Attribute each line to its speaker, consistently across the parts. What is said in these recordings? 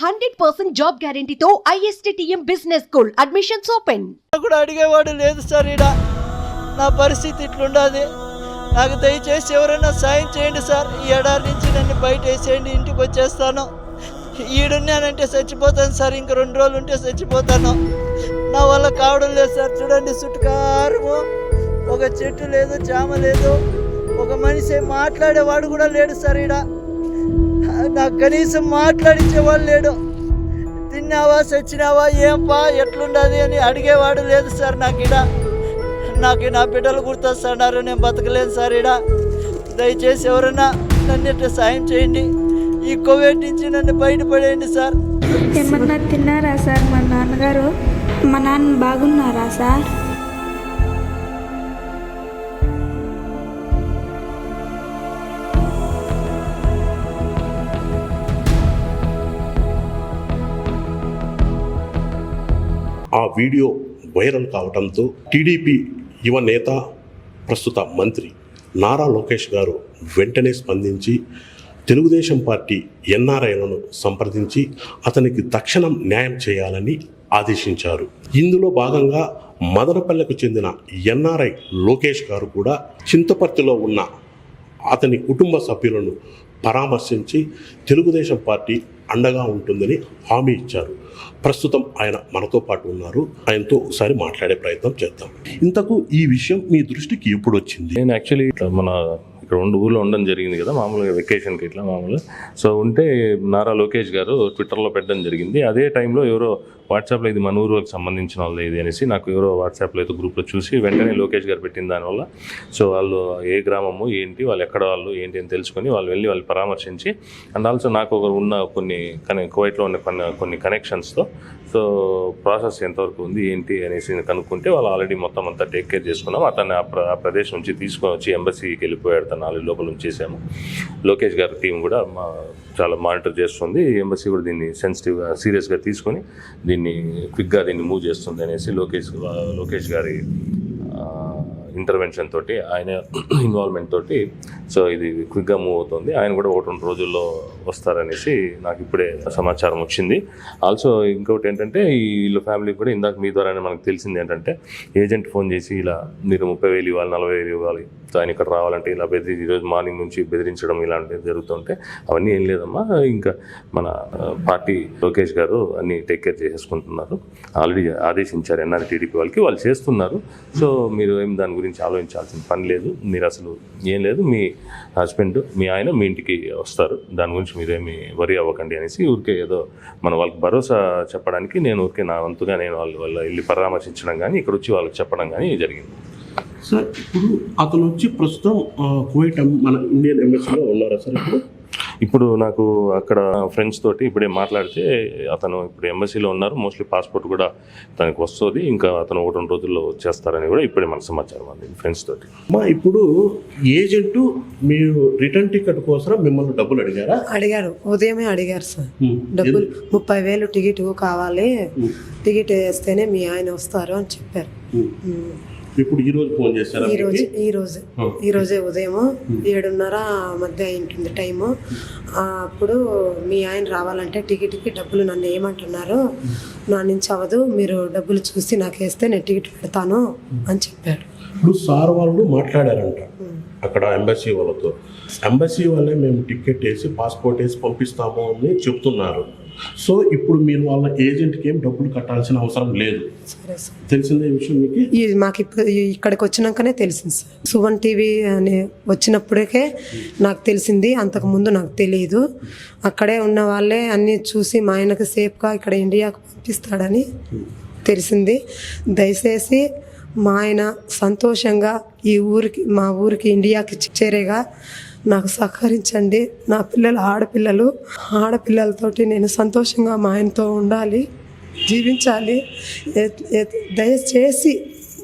Speaker 1: 100% job గ్యారెంటీతో ISTTM business school admissions open.
Speaker 2: కూడా అడిగేవాడు లేదు సార్. ఈడ నా పరిస్థితి ఇట్లుండదు. నాకు దయచేసి ఎవరైనా సాయం చేయండి సార్. ఈ ఎడారి నుంచి నన్ను బయట వేసేయండి, ఇంటికి వచ్చేస్తాను. ఈడున్నానంటే చచ్చిపోతాను సార్. ఇంక 2 రోజులు ఉంటే చచ్చిపోతాను. నా వల్ల కావడం లేదు సార్. చూడండి, చుట్టుకారము ఒక చెట్టు లేదు, జామ లేదు, ఒక మనిషి మాట్లాడేవాడు కూడా లేడు సార్. ఈడ నాకు కనీసం మాట్లాడించేవాడు లేడు. తిన్నావా, చచ్చినావా, ఏంపా, ఎట్లుండదు అని అడిగేవాడు లేదు సార్. నాకు నా బిడ్డలు గుర్తొస్తున్నారు. నేను బతకలేను సార్. దయచేసి ఎవరైనా నన్ను ఇట్లా సాయం చేయండి. ఈ కోవిడ్ నుంచి నన్ను బయటపడేయండి సార్.
Speaker 3: ఏమన్నా తిన్నారా సార్? మా నాన్నగారు, మా నాన్న బాగున్నారా సార్?
Speaker 4: ఆ వీడియో వైరల్ కావడంతో టీడీపీ యువ నేత, ప్రస్తుత మంత్రి నారా లోకేష్ గారు వెంటనే స్పందించి తెలుగుదేశం పార్టీ ఎన్ఆర్ఐలను సంప్రదించి అతనికి తక్షణం న్యాయం చేయాలని ఆదేశించారు. ఇందులో భాగంగా మదనపల్లెకు చెందిన ఎన్ఆర్ఐ లోకేష్ గారు కూడా చింతపర్తిలో ఉన్న అతని కుటుంబ సభ్యులను పరామర్శించి తెలుగుదేశం పార్టీ అండగా ఉంటుందని హామీ ఇచ్చారు. ప్రస్తుతం ఆయన మనతో పాటు ఉన్నారు. ఆయనతో ఒకసారి మాట్లాడే ప్రయత్నం చేద్దాం. ఇంతకు ఈ విషయం మీ దృష్టికి ఎప్పుడు వచ్చింది?
Speaker 5: నేను యాక్చువల్లీ మన ఇక్కడ 2 ఊళ్ళో ఉండడం జరిగింది కదా, మామూలుగా వెకేషన్కి ఇట్లా మామూలుగా. సో ఉంటే నారా లోకేష్ గారు ట్విట్టర్లో పెట్టడం జరిగింది. అదే టైంలో ఎవరో వాట్సాప్లో ఇది మన ఊరికి సంబంధించిన వాళ్ళు ఇది అనేసి నాకు ఎవరో వాట్సాప్లో అయితే గ్రూప్లో చూసి వెంటనే లోకేష్ గారు పెట్టిన దానివల్ల సో వాళ్ళు ఏ గ్రామము ఏంటి, వాళ్ళు ఎక్కడ వాళ్ళు ఏంటి అని తెలుసుకొని వాళ్ళు పరామర్శించి అండ్ ఆల్సో నాకు ఉన్న కువైట్లో ఉన్న కొన్ని కనెక్షన్స్తో సో ప్రాసెస్ ఎంతవరకు ఉంది ఏంటి అనేసి కనుక్కుంటే వాళ్ళు ఆల్రెడీ మొత్తం అంతా టేక్ కేర్ చేసుకున్నాం. అతన్ని ఆ ప్రదేశం నుంచి తీసుకొని వచ్చి ఎంబసీకి వెళ్ళిపోయాడు. తను ఆల్రెడీ లోపల ఉంచేసాము. లోకేష్ గారి టీం కూడా చాలా మానిటర్ చేస్తుంది. ఎంబసీ కూడా దీన్ని సెన్సిటివ్గా సీరియస్గా తీసుకొని దీన్ని క్విక్గా మూవ్ చేస్తుంది అనేసి లోకేష్ గారి ఇంటర్వెన్షన్ తోటి, ఆయన ఇన్వాల్వ్మెంట్ తోటి సో ఇది క్విక్గా మూవ్ అవుతుంది. ఆయన కూడా 1-2 రోజుల్లో వస్తారనేసి నాకు ఇప్పుడే సమాచారం వచ్చింది. ఆల్సో ఇంకొకటి ఏంటంటే వీళ్ళ ఫ్యామిలీకి కూడా ఇందాక మీ ద్వారానే మనకు తెలిసింది ఏంటంటే ఏజెంట్ ఫోన్ చేసి ఇలా మీరు 30,000 ఇవ్వాలి, 40,000 ఇవ్వాలి, సో ఆయన ఇక్కడ రావాలంటే ఇలా ఈరోజు మార్నింగ్ నుంచి బెదిరించడం ఇలాంటివి జరుగుతుంటే అవన్నీ ఏం లేదమ్మా, ఇంకా మన పార్టీ లోకేష్ గారు అన్నీ టేక్ కేర్ చేసేసుకుంటున్నారు. ఆల్రెడీ ఆదేశించారు ఎన్ఆర్ టీడీపీ వాళ్ళకి, వాళ్ళు చేస్తున్నారు. సో మీరు ఏం దాని గురించి ఆలోచించాల్సిన పని లేదు. మీరు అసలు ఏం లేదు, మీ హస్బెండ్ మీ ఆయన మీ ఇంటికి వస్తారు, దాని గురించి మీరేమి వరి అవ్వకండి అనేసి ఊరికే ఏదో వాళ్ళకి భరోసా చెప్పడానికి నేను ఊరికే నా వంతుగా నేను వాళ్ళ వెళ్ళి పరామర్శించడం కానీ ఇక్కడ వచ్చి వాళ్ళకి చెప్పడం కానీ జరిగింది.
Speaker 4: సార్ ఇప్పుడు అతను వచ్చి ప్రస్తుతం కువైట్ మన ఇండియన్ ఎంబసీలో ఉన్నారా సార్?
Speaker 5: ఇప్పుడు నాకు అక్కడ ఫ్రెండ్స్ తోటి ఇప్పుడే మాట్లాడితే అతను ఇప్పుడు ఎంబసీలో ఉన్నారు. మోస్ట్లీ పాస్పోర్ట్ కూడా తనకు వస్తుంది. ఇంకా అతను 1-2 రోజుల్లో వచ్చేస్తారని కూడా ఇప్పుడే మనకు సమాచారం అంది ఫ్రెండ్స్ తోటి.
Speaker 4: ఇప్పుడు ఏజెంట్ మీరు రిటర్న్ టికెట్ కోసం మిమ్మల్ని డబ్బులు
Speaker 6: అడిగారు. ఉదయమే అడిగారు సార్ డబ్బులు. 30,000 టికెట్ కావాలి, టికెట్ వేస్తేనే మీ ఆయన వస్తారు అని చెప్పారు.
Speaker 4: ఇప్పుడు ఈ రోజు ఫోన్ చేశారు?
Speaker 6: ఈ రోజే ఉదయం 7:30 మధ్య ఉంటుంది టైము. అప్పుడు మీ ఆయన రావాలంటే టికెట్కి డబ్బులు నన్ను ఏమంటున్నారు, నా నుంచి అవ్వదు, మీరు డబ్బులు చూసి నాకు వేస్తే నేను టికెట్ పెడతాను అని చెప్పాడు.
Speaker 4: ఇప్పుడు సార్ వాళ్ళు మాట్లాడారంట అక్కడ ఎంబసీ వాళ్ళతో. ఎంబసీ వాళ్ళే మేము టికెట్ వేసి పాస్పోర్ట్ వేసి పంపిస్తాము అని చెప్తున్నారు. సో ఇప్పుడు మీరు వాళ్ళ ఏజెంట్కి ఏం డబ్బులు కట్టాల్సిన అవసరం లేదు. తెలిసిందే విషయం మీకు?
Speaker 6: మాకు ఇప్పుడు ఇక్కడికి వచ్చినాకనే తెలిసింది సార్. సువన్ టీవీ అని వచ్చినప్పటికే నాకు తెలిసింది, అంతకుముందు నాకు తెలియదు. అక్కడే ఉన్న వాళ్ళే అన్నీ చూసి మా ఆయనకు సేఫ్గా ఇక్కడ ఇండియాకు పంపిస్తాడని తెలిసింది. దయచేసి మా ఆయన సంతోషంగా మా ఊరికి ఇండియాకి చేరేగా నాకు సహకరించండి. నా పిల్లలు ఆడపిల్లలతోటి నేను సంతోషంగా మా ఆయనతో ఉండాలి, జీవించాలి. దయచేసి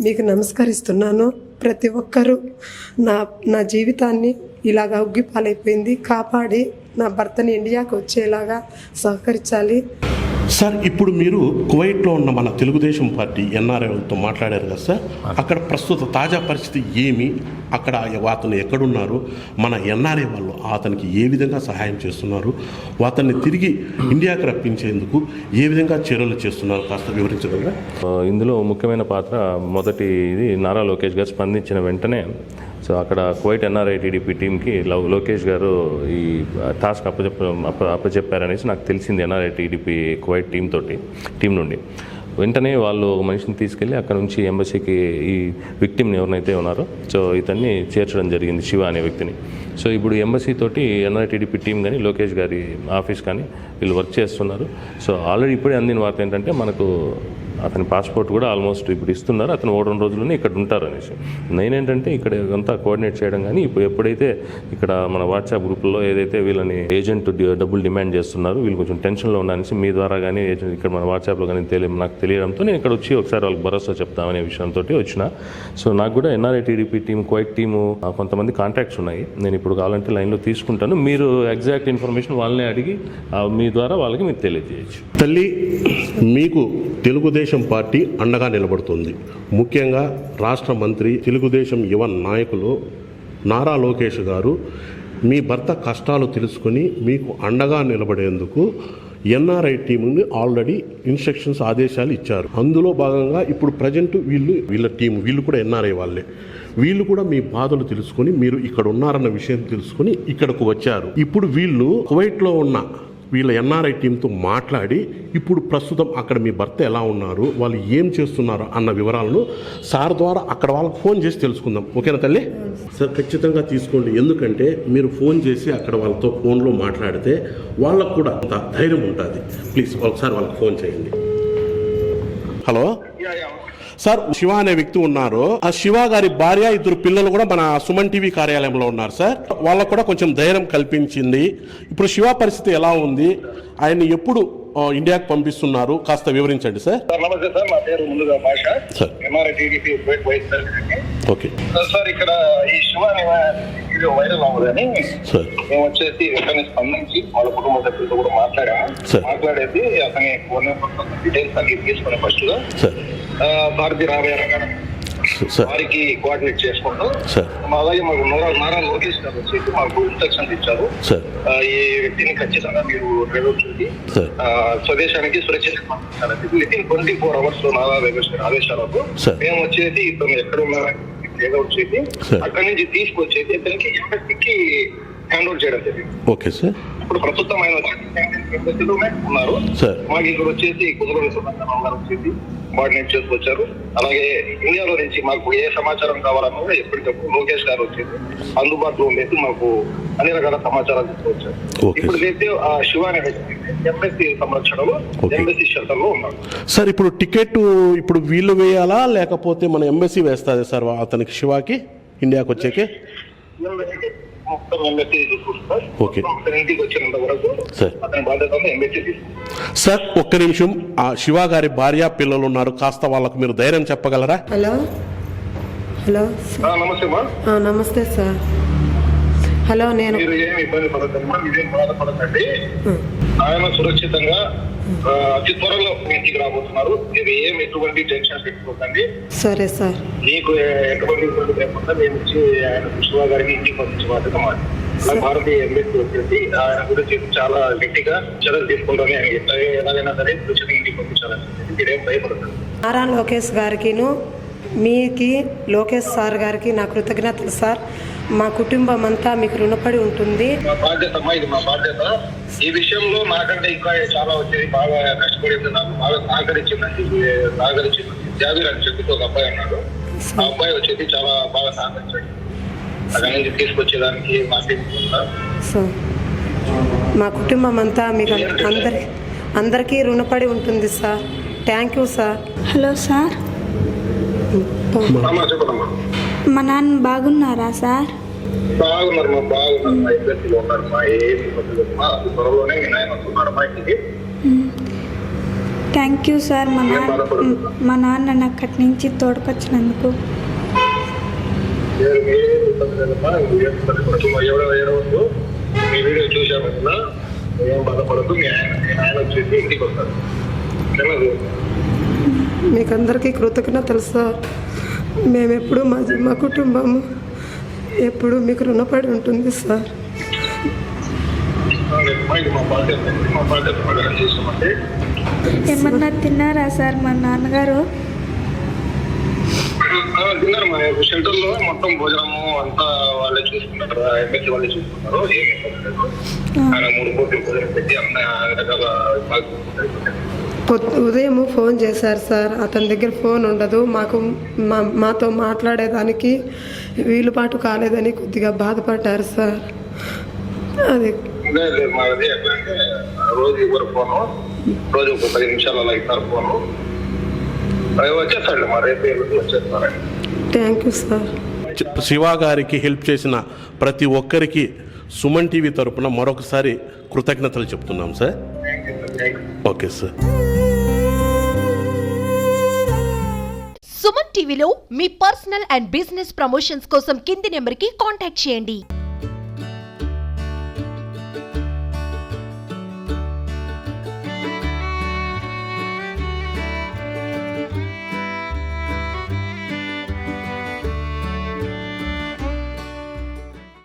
Speaker 6: మీకు నమస్కరిస్తున్నాను. ప్రతి ఒక్కరూ నా జీవితాన్ని ఇలాగా ఉగ్గిపాలైపోయింది కాపాడి నా భర్తని ఇండియాకి వచ్చేలాగా సహకరించాలి.
Speaker 4: సార్ ఇప్పుడు మీరు కువైట్లో ఉన్న మన తెలుగుదేశం పార్టీ ఎన్ఆర్ఐలతో మాట్లాడారు కదా సార్, అక్కడ ప్రస్తుత తాజా పరిస్థితి ఏమి, అక్కడ అతను ఎక్కడున్నారు, మన ఎన్ఆర్ఐ వాళ్ళు అతనికి ఏ విధంగా సహాయం చేస్తున్నారు, అతన్ని తిరిగి ఇండియాకి రప్పించేందుకు ఏ విధంగా చర్యలు చేస్తున్నారు కాస్త వివరించగలరా?
Speaker 5: ఇందులో ముఖ్యమైన పాత్ర మొదటిది నారా లోకేష్ గారు స్పందించిన వెంటనే సో అక్కడ కువైట్ ఎన్ఆర్ఐ టీడీపీ టీంకి లోకేష్ గారు ఈ టాస్క్ అప్పచెప్పారనేసి నాకు తెలిసింది. ఎన్ఆర్ఐ టీడీపీ కువైట్ టీం నుండి వెంటనే వాళ్ళు ఒక మనిషిని తీసుకెళ్ళి అక్కడ నుంచి ఎంబసీకి ఈ విక్టిమ్ని ఎవరినైతే ఉన్నారో సో ఇతన్ని చేర్చడం జరిగింది, శివ అనే వ్యక్తిని. సో ఇప్పుడు ఎంబసీ తోటి ఎన్ఆర్ఐ టీడీపీ టీం కానీ లోకేష్ గారి ఆఫీస్ కానీ వీళ్ళు వర్క్ చేస్తున్నారు. సో ఆల్రెడీ ఇప్పుడే అందిన వార్త ఏంటంటే మనకు అతని పాస్పోర్ట్ కూడా ఆల్మోస్ట్ ఇప్పుడు ఇస్తున్నారు, అతను 2 రోజుల్లోనే ఇక్కడ ఉంటారు అనేసి. మెయిన్ ఏంటంటే ఇక్కడ అంతా కోఆర్డినేట్ చేయడం కానీ ఇప్పుడు ఎప్పుడైతే ఇక్కడ మన వాట్సాప్ గ్రూప్లో ఏదైతే వీళ్ళని ఏజెంట్ డబ్బులు డిమాండ్ చేస్తున్నారు, వీళ్ళు కొంచెం టెన్షన్లో ఉన్నారనేసి మీ ద్వారా కానీ ఏజెంట్ ఇక్కడ మన వాట్సాప్లో కానీ నాకు తెలియడంతో నేను ఇక్కడ వచ్చి ఒకసారి వాళ్ళకి భరోసా చెప్తామనే విషయంతో వచ్చిన. సో నాకు కూడా NRI TDP team Kuwait team కొంతమంది కాంటాక్ట్స్ ఉన్నాయి, నేను ఇప్పుడు కావాలంటే లైన్లో తీసుకుంటాను. మీరు ఎగ్జాక్ట్ ఇన్ఫర్మేషన్ వాళ్ళని అడిగి మీ ద్వారా వాళ్ళకి మీరు తెలియజేయచ్చు.
Speaker 4: తల్లి, మీకు తెలుగుదేశం పార్టీ అండగా నిలబడుతుంది. ముఖ్యంగా రాష్ట్ర మంత్రి, తెలుగుదేశం యువ నాయకులు నారా లోకేష్ గారు మీ భర్త కష్టాలు తెలుసుకొని మీకు అండగా నిలబడేందుకు ఎన్ఆర్ఐ టీముని ఆల్రెడీ ఇన్స్ట్రక్షన్స్ ఆదేశాలు ఇచ్చారు. అందులో భాగంగా ఇప్పుడు ప్రజెంట్ వీళ్ళ టీం వీళ్ళు కూడా ఎన్ఆర్ఐ వాళ్ళే. వీళ్ళు కూడా మీ బాధలు తెలుసుకొని మీరు ఇక్కడ ఉన్నారన్న విషయం తెలుసుకొని ఇక్కడకు వచ్చారు. ఇప్పుడు వీళ్ళు కువైట్లో ఉన్న వీళ్ళ ఎన్ఆర్ఐ టీంతో మాట్లాడి ఇప్పుడు ప్రస్తుతం అక్కడ మీ భర్త ఎలా ఉన్నారు, వాళ్ళు ఏం చేస్తున్నారు అన్న వివరాలను సార్ ద్వారా అక్కడ వాళ్ళకి ఫోన్ చేసి తెలుసుకుందాం. ఓకేనా తల్లి? సార్ ఖచ్చితంగా తీసుకోండి, ఎందుకంటే మీరు ఫోన్ చేసి అక్కడ వాళ్ళతో ఫోన్లో మాట్లాడితే వాళ్ళకు కూడా అంత ధైర్యం ఉంటుంది. ప్లీజ్ ఒకసారి వాళ్ళకి ఫోన్ చేయండి. హలో సార్, శివ అనే వ్యక్తి ఉన్నారు. ఆ శివ గారి భార్య, 2 పిల్లలు కూడా మన సుమన్ టీవీ కార్యాలయంలో ఉన్నారు సార్. వాళ్ళకు కూడా కొంచెం ధైర్యం కల్పించింది. ఇప్పుడు శివ పరిస్థితి ఎలా ఉంది, ఆయన్ని ఎప్పుడు ఇండియాకి పంపిస్తున్నారు కాస్త వివరించండి సార్.
Speaker 7: నమస్తే సార్, నా పేరు ముందుగా Basha, NRI TDP vice president.
Speaker 4: Okay
Speaker 7: sir, ఇక్కడ ఈ శివ వీడియో వైరల్ అవ్వదని మేము వచ్చేసి వెంటనే స్పందించి వాళ్ళ కుటుంబ సభ్యులతో కూడా మాట్లాడేది అతని ఫోన్ నెంబర్ డీటెయిల్స్ అన్ని తీసుకునే ఫస్ట్ గా భారతీయ రాబోయే వారికి కోఆర్డినేట్ చేసుకుంటూ అలాగే మాకు నారా లోకేష్ గారు వచ్చేసి మాకు ఇన్స్ట్రక్షన్స్ ఇచ్చారు. ఈ వ్యక్తిని ఖచ్చితంగా మీరు ట్రేడ్ చూసి స్వదేశానికి సురక్షితంగా పంపించాలని వితిన్ 24 hours లో నారా లోకేష్ గారి ఆదేశాలకు మేము వచ్చేసి ఇతను ఎక్కడ ఉన్నారని ట్రేడ్ చేసి అక్కడి నుంచి తీసుకొచ్చేసి ఇతనికి ఎంబసీకి హ్యాండ్ ఓవర్ చేయడం జరిగింది.
Speaker 4: Okay sir.
Speaker 7: ఇప్పుడు ప్రస్తుతం ఆయన ఎంబసీలోనే ఉన్నారు. మాకు ఇక్కడ వచ్చేసి కుదురు వచ్చేసి కోఆర్డినేట్ చేసుకొచ్చారు. అలాగే ఇండియాలో నుంచి మాకు ఏ సమాచారం కావాలన్నా కూడా ఎప్పటికప్పుడు లోకేష్ గారు వచ్చేసి అందుబాటులో ఉండేది మాకు అన్ని రకాల సమాచారాలు తీసుకొచ్చారు. ఇప్పుడు అయితే ఆ శివ అనే వ్యక్తి ఎంబసీ సంరక్షణలో ఎంబసీ షెల్టర్ లో ఉన్నారు.
Speaker 4: సార్, ఇప్పుడు టికెట్ ఇప్పుడు వీళ్ళు వేయాలా లేకపోతే మన ఎంబసీ వేస్తుంది సార్ అతనికి శివాకి ఇండియాకి వచ్చేకి? ఓకే సార్, ఒక్క నిమిషం. ఆ శివ గారి భార్య, పిల్లలు ఉన్నారు, కాస్త వాళ్ళకు మీరు ధైర్యం చెప్పగలరా?
Speaker 6: హలో హలో నమస్తే సార్. హలో, నేను
Speaker 7: ఏమి ఇబ్బంది పడద్దమ్మా, మీరేం బాధపడకండి. ఆయన సురక్షితంగా అతి త్వరలో ఇంటికి రాబోతున్నారు. మీరు ఎటువంటి టెన్షన్ పెట్టుకోకండి.
Speaker 6: సరే సార్.
Speaker 7: మీకు ఎటువంటి ఇబ్బంది లేకుండా మేము వచ్చి ఆయన శివ గారికి ఇంటికి పంపించే బాధ్యత మాది. భారతీయ ఎంబసీ వచ్చేసి ఆయన గురించి చాలా గట్టిగా చర్యలు తీసుకుంటారని ఆయన ఎలాగైనా సరే సురక్షితంగా ఇంటికి పంపించాలని మీరేం భయపడకండి.
Speaker 6: నారా లోకేష్ గారికిను మీకి లోకేష్ సార్ గారికి నా కృతజ్ఞతలు సార్. మా కుటుంబం అంతా మీకు రుణపడి ఉంటుంది.
Speaker 7: మా బాధ్యత అమ్మా, ఇది మా బాధ్యత. ఈ విషయంలో నాకంటే ఇంకా చాలా వచ్చేది బాగా కష్టపడింది, నాకు బాగా సహకరించింది జాబీర్ అని చెప్పి ఒక అబ్బాయి అన్నాడు. ఆ అబ్బాయి వచ్చేసి చాలా బాగా సహకరించాడు. అక్కడి నుంచి తీసుకొచ్చేదానికి
Speaker 6: మా కుటుంబం అంతా మీకు అందరికీ రుణపడి ఉంటుంది sir. Thank you sir.
Speaker 3: Hello sir, మా నాన్న బాగున్నారా సార్?
Speaker 7: బాగున్నారు మా ఇద్దరిలో ఉన్నారు మా త్వరలోనే మీ నాయన వస్తున్నారు మా ఇంటికి.
Speaker 3: థ్యాంక్ యూ సార్, మా నాన్న అక్కడి నుంచి తోడుకొచ్చినందుకు.
Speaker 7: మీ వీడియో చూసాము కదా, ఏం బాధపడద్దు. మీ ఆయన వచ్చేసి ఇంటికి వస్తారు. తెలియదు
Speaker 6: మీకు అందరికీ కృతజ్ఞతలు సార్. మేము ఎప్పుడు మా కుటుంబము ఎప్పుడు మీకు రుణపడి ఉంటుంది సార్.
Speaker 7: ఇది మా బాధ్యత ప్రకారం చేస్తామంటే.
Speaker 3: ఏమన్నా తిన్నారా సార్ మా నాన్నగారు?
Speaker 7: తిన్నారు. మా షెల్టర్లో మొత్తం భోజనము అంతా వాళ్ళే చూసుకుంటారు. ఎంఎస్సీ వాళ్ళే చూసుకుంటారు. ఏమి ఇబ్బంది లేదు. ఆయన 3 కోట్లు భోజనం పెట్టి అన్ని రకాల
Speaker 6: ఉదయం ఫోన్ చేశారు సార్. అతని దగ్గర ఫోన్ ఉండదు. మాతో మాట్లాడేదానికి వీలుపాటు కాలేదని కొద్దిగా బాధపడ్డారు సార్. అది
Speaker 7: మాది ఎట్లా అంటే రోజు ఇవ్వరు ఫోను. రోజు ఒక 10 నిమిషాలు అలా ఇస్తారు ఫోను. అవి వచ్చేస్తాడు. మా రేపు వచ్చేస్తారండి.
Speaker 6: Thank you sir.
Speaker 4: శివ గారికి హెల్ప్ చేసిన ప్రతి ఒక్కరికి సుమన్ టీవీ తరపున మరొకసారి కృతజ్ఞతలు చెప్తున్నాం సార్. Okay sir.
Speaker 1: సుమన్ టీవీలో మీ పర్సనల్ అండ్ బిజినెస్ ప్రమోషన్స్ కోసం కింది నెంబర్కి కాంటాక్ట్ చేయండి.